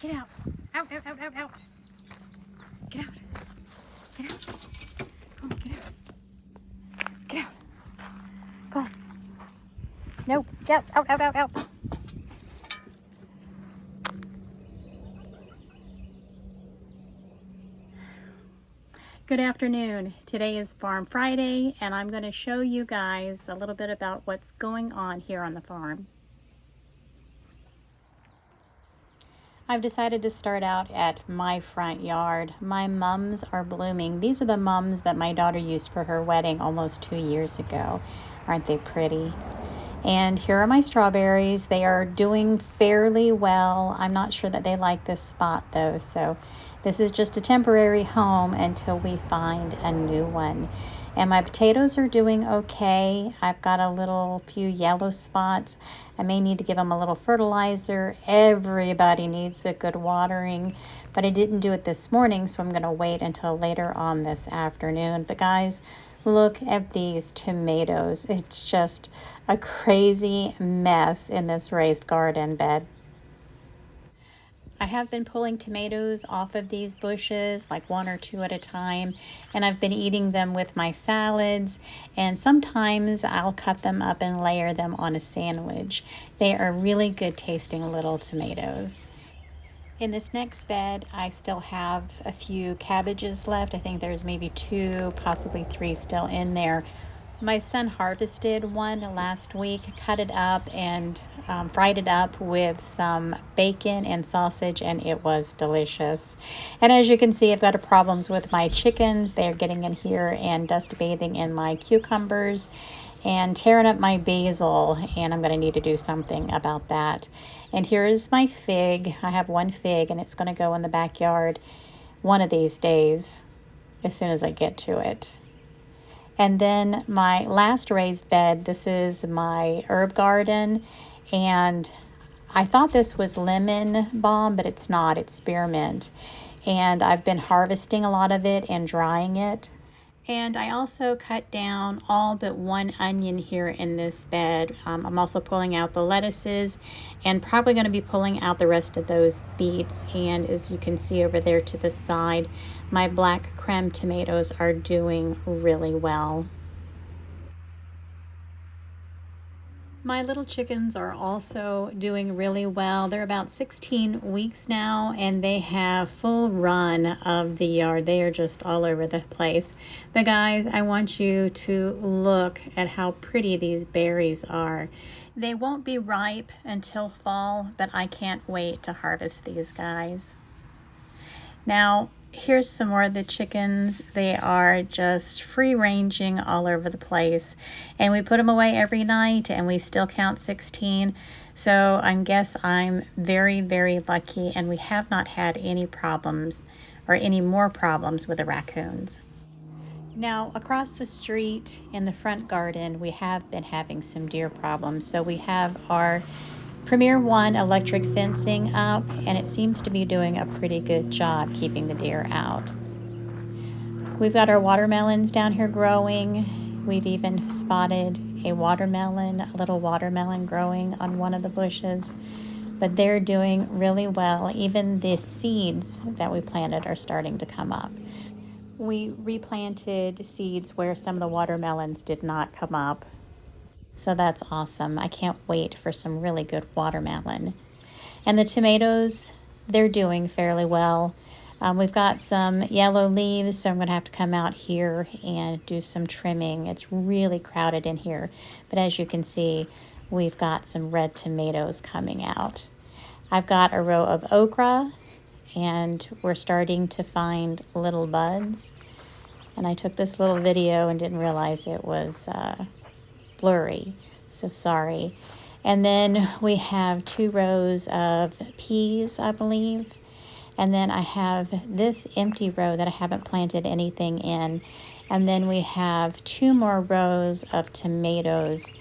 Get out. Out, out, out, out, out. Get out. Get out. Come on, get out. Get out. Go on. No, get out, out, out, out. Good afternoon. Today is Farm Friday, and I'm going to show you guys a little bit about what's going on here on the farm. I've decided to start out at my front yard. My mums are blooming. These are the mums that my daughter used for her wedding almost 2 years ago. Aren't they pretty? And here are my strawberries. They are doing fairly well. I'm not sure that they like this spot though, so this is just a temporary home until we find a new one. And my potatoes are doing okay. I've got a few yellow spots. I may need to give them a little fertilizer. Everybody needs a good watering, but I didn't do it this morning, so I'm gonna wait until later on this afternoon. But guys, look at these tomatoes. It's just a crazy mess in this raised garden bed. I have been pulling tomatoes off of these bushes, like 1 or 2 at a time, and I've been eating them with my salads, and sometimes I'll cut them up and layer them on a sandwich. They are really good tasting little tomatoes. In this next bed, I still have a few cabbages left. I think there's maybe 2, possibly 3 still in there. My son harvested one last week, cut it up and fried it up with some bacon and sausage, and it was delicious. And as you can see, I've got problems with my chickens. They're getting in here and dust bathing in my cucumbers and tearing up my basil, and I'm going to need to do something about that. And here is my fig. I have 1 fig, and it's going to go in the backyard one of these days as soon as I get to it. And then my last raised bed, this is my herb garden, and I thought this was lemon balm, but it's not, it's spearmint. And I've been harvesting a lot of it and drying it. And I also cut down all but 1 onion here in this bed. I'm also pulling out the lettuces and probably going to be pulling out the rest of those beets. And as you can see over there to the side, my black creme tomatoes are doing really well. My little chickens are also doing really well. They're about 16 weeks now, and they have full run of the yard. They are just all over the place. But guys, I want you to look at how pretty these berries are. They won't be ripe until fall, but I can't wait to harvest these guys. Now, here's some more of the chickens. They are just free ranging all over the place, and we put them away every night and we still count 16. So I guess I'm very, very lucky, and we have not had any problems or any more problems with the raccoons. Now, across the street in the front garden, we have been having some deer problems. So we have our Premier One electric fencing up, and it seems to be doing a pretty good job keeping the deer out. We've got our watermelons down here growing. We've even spotted a little watermelon growing on one of the bushes, but they're doing really well. Even the seeds that we planted are starting to come up. We replanted seeds where some of the watermelons did not come up. So that's awesome. I can't wait for some really good watermelon. And the tomatoes, they're doing fairly well. We've got some yellow leaves, so I'm going to have to come out here and do some trimming. It's really crowded in here. But as you can see, we've got some red tomatoes coming out. I've got a row of okra, and we're starting to find little buds. And I took this little video and didn't realize it was blurry, so sorry. And then we have 2 rows of peas, I believe. And then I have this empty row that I haven't planted anything in. And then we have 2 more rows of tomatoes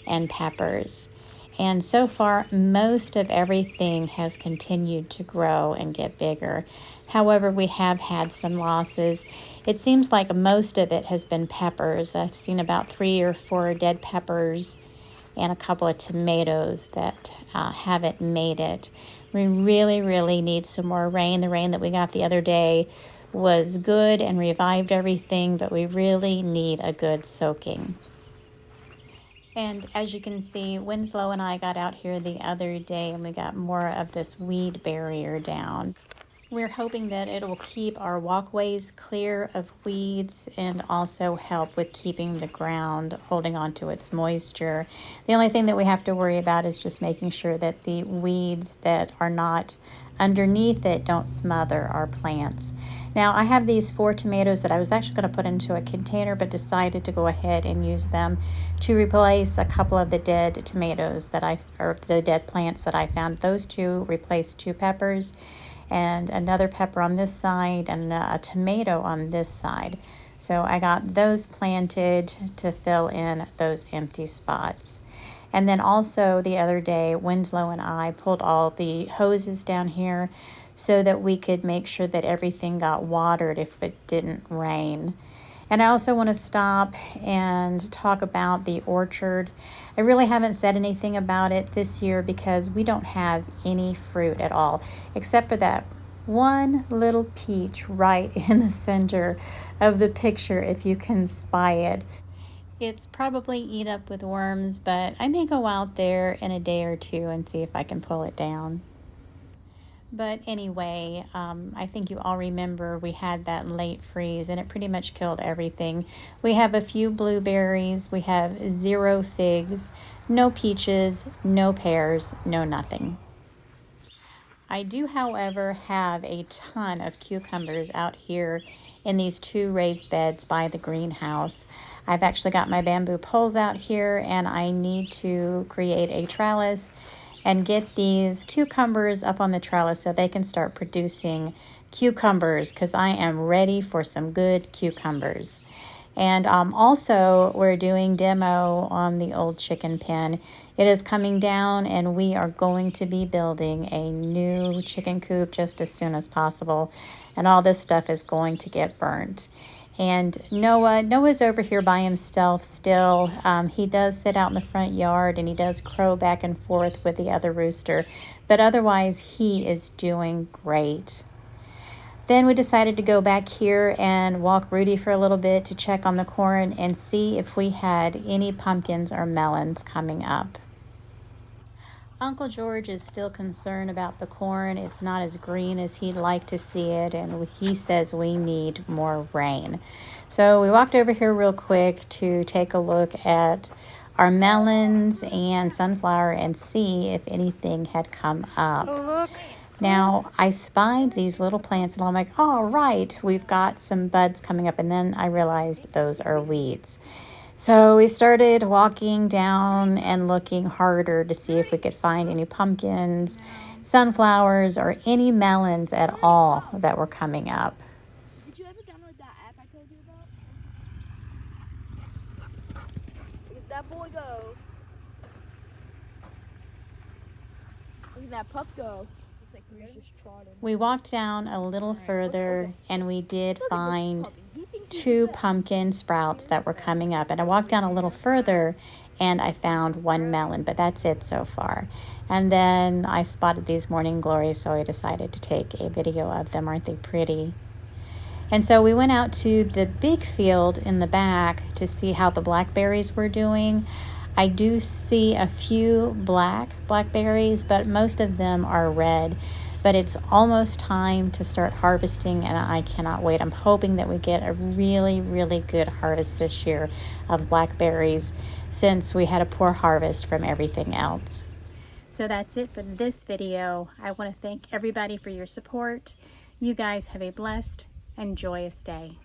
and peppers. And so far, most of everything has continued to grow and get bigger. However, we have had some losses. It seems like most of it has been peppers. I've seen about 3 or 4 dead peppers and a couple of tomatoes that haven't made it. We really need some more rain. The rain that we got the other day was good and revived everything, but we really need a good soaking. And as you can see, Winslow and I got out here the other day and we got more of this weed barrier down. We're hoping that it will keep our walkways clear of weeds and also help with keeping the ground holding on to its moisture. The only thing that we have to worry about is just making sure that the weeds that are not underneath it don't smother our plants. Now I have these 4 tomatoes that I was actually going to put into a container, but decided to go ahead and use them to replace a couple of the dead tomatoes or the dead plants that I found. Those 2 replaced 2 peppers and another pepper on this side and a tomato on this side. So I got those planted to fill in those empty spots. And then also the other day, Winslow and I pulled all the hoses down here so that we could make sure that everything got watered if it didn't rain. And I also want to stop and talk about the orchard. I really haven't said anything about it this year because we don't have any fruit at all, except for that one little peach right in the center of the picture, if you can spy it. It's probably eat up with worms, but I may go out there in a day or 2 and see if I can pull it down. But anyway, I think you all remember we had that late freeze and it pretty much killed everything. We have a few blueberries, we have 0 figs, no peaches, no pears, no nothing. I do, however, have a ton of cucumbers out here in these 2 raised beds by the greenhouse. I've actually got my bamboo poles out here and I need to create a trellis and get these cucumbers up on the trellis so they can start producing cucumbers, because I am ready for some good cucumbers. And also we're doing demo on the old chicken pen. It is coming down and we are going to be building a new chicken coop just as soon as possible. And all this stuff is going to get burnt. And Noah's over here by himself still. He does sit out in the front yard and he does crow back and forth with the other rooster. But otherwise, he is doing great. Then we decided to go back here and walk Rudy for a little bit to check on the corn and see if we had any pumpkins or melons coming up. Uncle George is still concerned about the corn. It's not as green as he'd like to see it, and he says we need more rain. So we walked over here real quick to take a look at our melons and sunflower and see if anything had come up. Oh, look. Now, I spied these little plants and I'm like, all right, we've got some buds coming up. And then I realized those are weeds. So we started walking down and looking harder to see if we could find any pumpkins, sunflowers, or any melons at all that were coming up. So did you ever download that app I told you about? Look at that boy go. Look at that pup go. Looks like he's just trotting. We walked down a little further and we did find 2 pumpkin sprouts that were coming up. And I walked down a little further and I found 1 melon, but that's it so far. And then I spotted these morning glories, so I decided to take a video of them. Aren't they pretty? And so we went out to the big field in the back to see how the blackberries were doing. I do see a few blackberries, but most of them are red. But it's almost time to start harvesting and I cannot wait. I'm hoping that we get a really good harvest this year of blackberries since we had a poor harvest from everything else. So that's it for this video. I want to thank everybody for your support. You guys have a blessed and joyous day.